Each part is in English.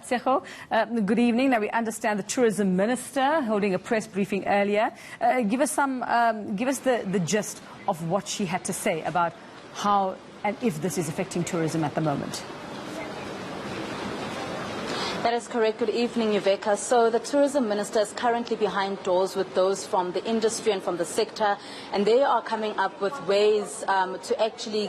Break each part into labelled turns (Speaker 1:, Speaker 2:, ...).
Speaker 1: Tsecho, good evening. Now we understand the tourism minister holding a press briefing earlier. Give us the gist of what she had to say about how and if this is affecting tourism at the moment.
Speaker 2: That is correct. Good evening, Yuveka. So the tourism minister is currently behind doors with those from the industry and from the sector, and they are coming up with ways to actually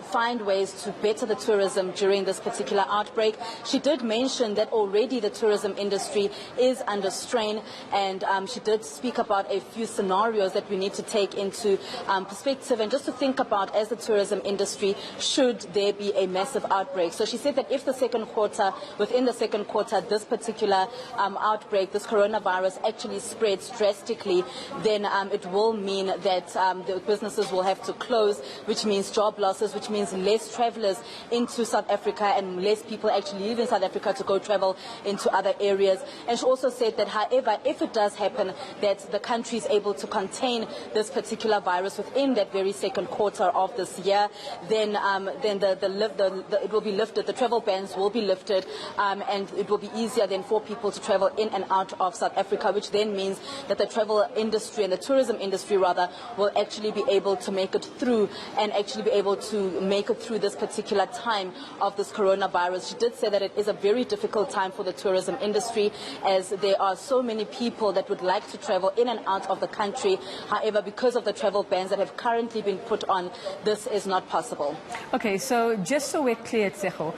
Speaker 2: find ways to better the tourism during this particular outbreak. She did mention that already the tourism industry is under strain, and she did speak about a few scenarios that we need to take into perspective and just to think about as the tourism industry should there be a massive outbreak. So she said that if the within the second quarter, this particular outbreak, this coronavirus actually spreads drastically, then it will mean that the businesses will have to close, which means job losses, which means less travelers into South Africa and less people actually leaving South Africa to go travel into other areas. And she also said that, however, if it does happen that the country is able to contain this particular virus within that very second quarter of this year, then it will be lifted, the travel bans will be lifted, and it will be easier then for people to travel in and out of South Africa, which then means that the travel industry and the tourism industry rather will actually be able to make it through and actually be able to make it through this particular time of this coronavirus. She did say that it is a very difficult time for the tourism industry as there are so many people that would like to travel in and out of the country. However, because of the travel bans that have currently been put on, this is not possible.
Speaker 1: Okay, so just so we're clear, Tsecho,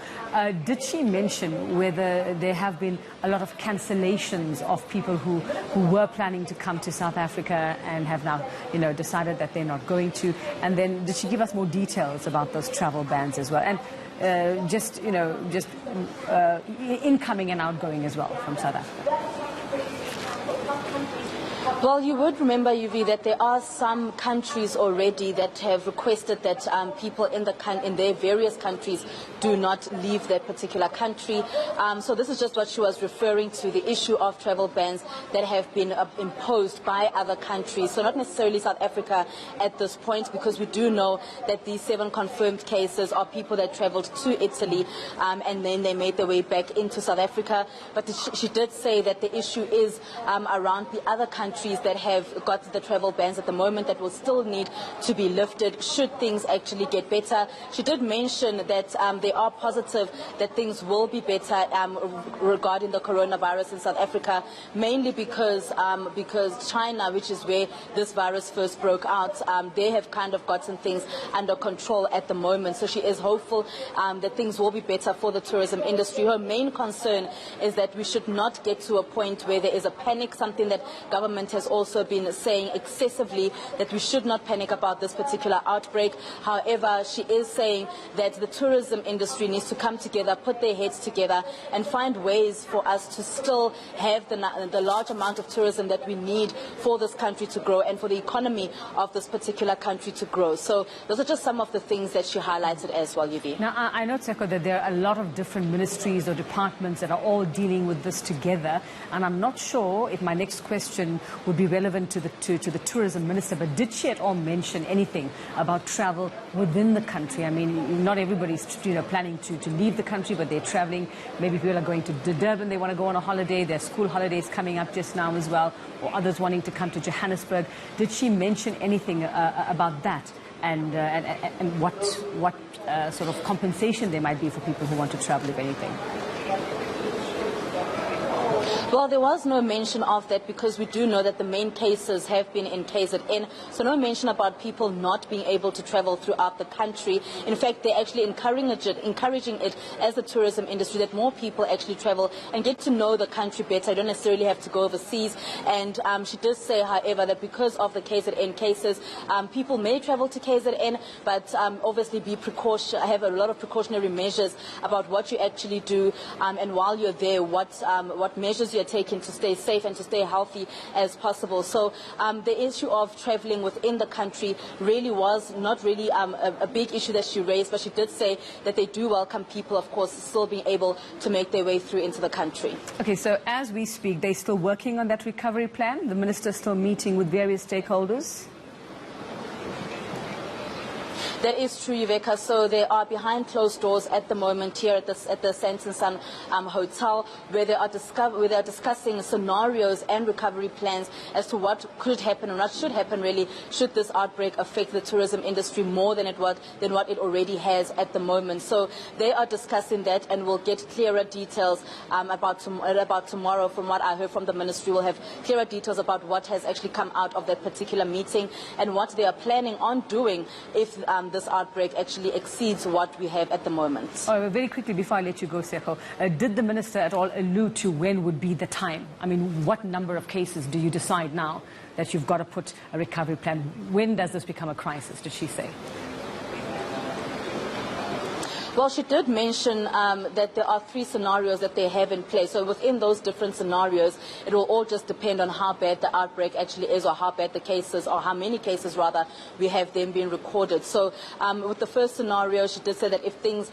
Speaker 1: did she mention whether there have been a lot of cancellations of people who were planning to come to South Africa and have now, decided that they're not going to? And then did she give us more details about those travel bans as well? And just incoming and outgoing as well from South Africa?
Speaker 2: Well, you would remember, Yuvi, that there are some countries already that have requested that people in their various countries do not leave that particular country. So this is just what she was referring to, the issue of travel bans that have been imposed by other countries. So not necessarily South Africa at this point, because we do know that these 7 confirmed cases are people that traveled to Italy and then they made their way back into South Africa. But she did say that the issue is around the other countries that have got the travel bans at the moment that will still need to be lifted should things actually get better. She did mention that they are positive that things will be better regarding the coronavirus in South Africa, mainly because China, which is where this virus first broke out, they have kind of gotten things under control at the moment. So she is hopeful that things will be better for the tourism industry. Her main concern is that we should not get to a point where there is a panic, something that government has also been saying excessively, that we should not panic about this particular outbreak. However, she is saying that the tourism industry needs to come together, put their heads together and find ways for us to still have the large amount of tourism that we need for this country to grow and for the economy of this particular country to grow. So those are just some of the things that she highlighted as well, Yuvi.
Speaker 1: Now, I know, Tsecho, that there are a lot of different ministries or departments that are all dealing with this together, and I'm not sure if my next question would be relevant to the tourism minister, but did she at all mention anything about travel within the country? I mean, not everybody's planning to leave the country, but they're traveling. Maybe people are going to Durban, they want to go on a holiday. There's school holidays coming up just now as well, or others wanting to come to Johannesburg. Did she mention anything about that? And what sort of compensation there might be for people who want to travel, if anything?
Speaker 2: Well, there was no mention of that because we do know that the main cases have been in KZN, so no mention about people not being able to travel throughout the country. In fact, they're actually encouraging it as the tourism industry that more people actually travel and get to know the country better. You don't necessarily have to go overseas. And she does say, however, that because of the KZN cases, people may travel to KZN, but obviously have a lot of precautionary measures about what you actually do, and while you're there, what measures you're taking to stay safe and to stay healthy as possible. So the issue of traveling within the country really was not really a big issue that she raised, but she did say that they do welcome people, of course, still being able to make their way through into the country.
Speaker 1: Okay, so as we speak, they're still working on that recovery plan? The minister's still meeting with various stakeholders?
Speaker 2: That is true, Yuveka. So they are behind closed doors at the moment here at the Sandton Sun Hotel, where they are discussing scenarios and recovery plans as to what could happen and what should happen really should this outbreak affect the tourism industry more than what it already has at the moment. So they are discussing that, and we'll get clearer details about tomorrow. From what I heard from the ministry, we'll have clearer details about what has actually come out of that particular meeting and what they are planning on doing if this outbreak actually exceeds what we have at the moment.
Speaker 1: Oh, very quickly, before I let you go, Seko, did the minister at all allude to when would be the time? I mean, what number of cases do you decide now that you've got to put a recovery plan? When does this become a crisis, did she say?
Speaker 2: Well, she did mention that there are 3 scenarios that they have in place. So within those different scenarios, it will all just depend on how bad the outbreak actually is, or how bad the cases, or how many cases rather, we have them being recorded. So with the first scenario, she did say that if things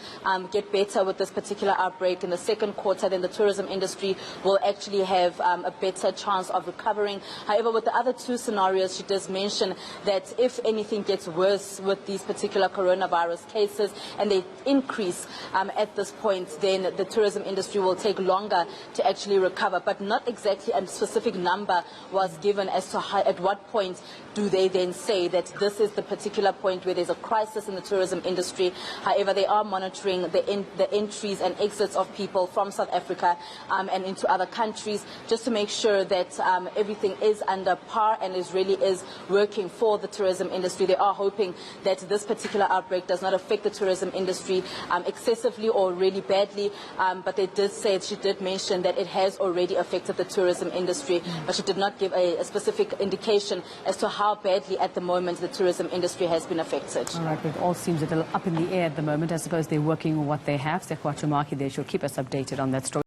Speaker 2: get better with this particular outbreak in the second quarter, then the tourism industry will actually have a better chance of recovering. However, with the other 2 scenarios, she does mention that if anything gets worse with these particular coronavirus cases and they increase at this point, then the tourism industry will take longer to actually recover. But not exactly a specific number was given as to at what point do they then say that this is the particular point where there's a crisis in the tourism industry. However, they are monitoring the entries and exits of people from South Africa and into other countries, just to make sure that everything is under par and really is working for the tourism industry. They are hoping that this particular outbreak does not affect the tourism industry excessively or really badly, but they did say, she did mention that it has already affected the tourism industry, but she did not give a specific indication as to how badly at the moment the tourism industry has been affected.
Speaker 1: All right, it all seems a little up in the air at the moment. I suppose they're working on what they have. Sekwa Chumaki there, she'll keep us updated on that story.